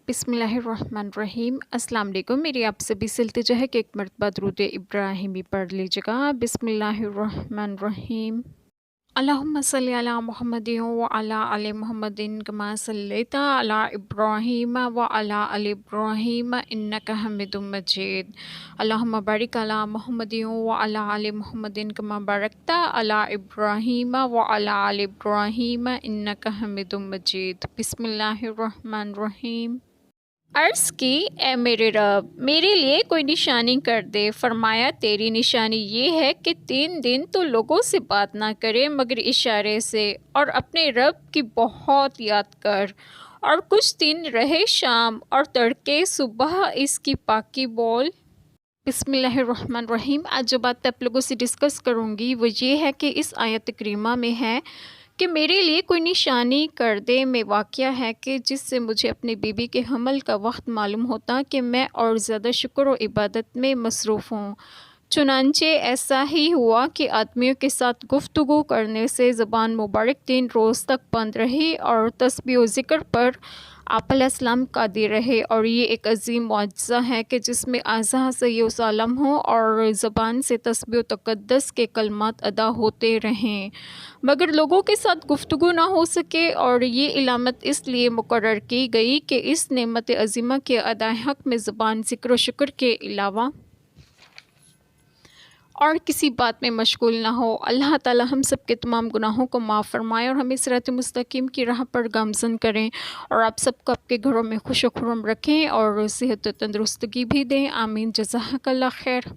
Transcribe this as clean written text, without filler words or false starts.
بسم اللہ الرحمن الرحیم۔ السلام علیکم۔ میری آپ سے بھی التجا ہے کہ ایک مرتبہ درود ابراہیمی پڑھ لیجیے گا۔ بسم اللہ الرحمن الرحیم۔ اللہم صلی علی محمد وعلی آل محمد کما صلیت علی ابراہیم وعلی آل ابراہیم انک حمید مجید۔ اللہم بارک علی محمد وعلی آل محمد کما بارکت علی ابراہیم وعلی آل ابراہیم انک حمید مجید۔ بسم اللہ الرحمن الرحیم۔ عرض کی، اے میرے رب، میرے لیے کوئی نشانی کر دے۔ فرمایا، تیری نشانی یہ ہے کہ 3 دن تو لوگوں سے بات نہ کرے مگر اشارے سے، اور اپنے رب کی بہت یاد کر، اور کچھ دن رہے شام اور تڑکے صبح اس کی پاکی بول۔ بسم اللہ الرحمن الرحیم۔ آج جو بات آپ لوگوں سے ڈسکس کروں گی وہ یہ ہے کہ اس آیت کریمہ میں ہے کہ میرے لیے کوئی نشانی کر دے میں واقعہ ہے کہ جس سے مجھے اپنی بیوی کے حمل کا وقت معلوم ہوتا کہ میں اور زیادہ شکر و عبادت میں مصروف ہوں۔ چنانچہ ایسا ہی ہوا کہ آدمیوں کے ساتھ گفتگو کرنے سے زبان مبارک 3 روز تک بند رہی اور تسبیح و ذکر پر آپ علیہ السلام قادر رہے، اور یہ ایک عظیم معجزہ ہے کہ جس میں اعضاء صحیح و سالم ہوں اور زبان سے تسبیح و تقدس کے کلمات ادا ہوتے رہیں، مگر لوگوں کے ساتھ گفتگو نہ ہو سکے، اور یہ علامت اس لیے مقرر کی گئی کہ اس نعمت عظیمہ کے ادائے حق میں زبان ذکر و شکر کے علاوہ اور کسی بات میں مشغول نہ ہو۔ اللہ تعالی ہم سب کے تمام گناہوں کو معاف فرمائے اور ہمیں صراط مستقیم کی راہ پر گامزن کریں، اور آپ سب کو آپ کے گھروں میں خوش و خرم رکھیں اور صحت و تندرستگی بھی دیں۔ آمین۔ جزاک اللہ خیر۔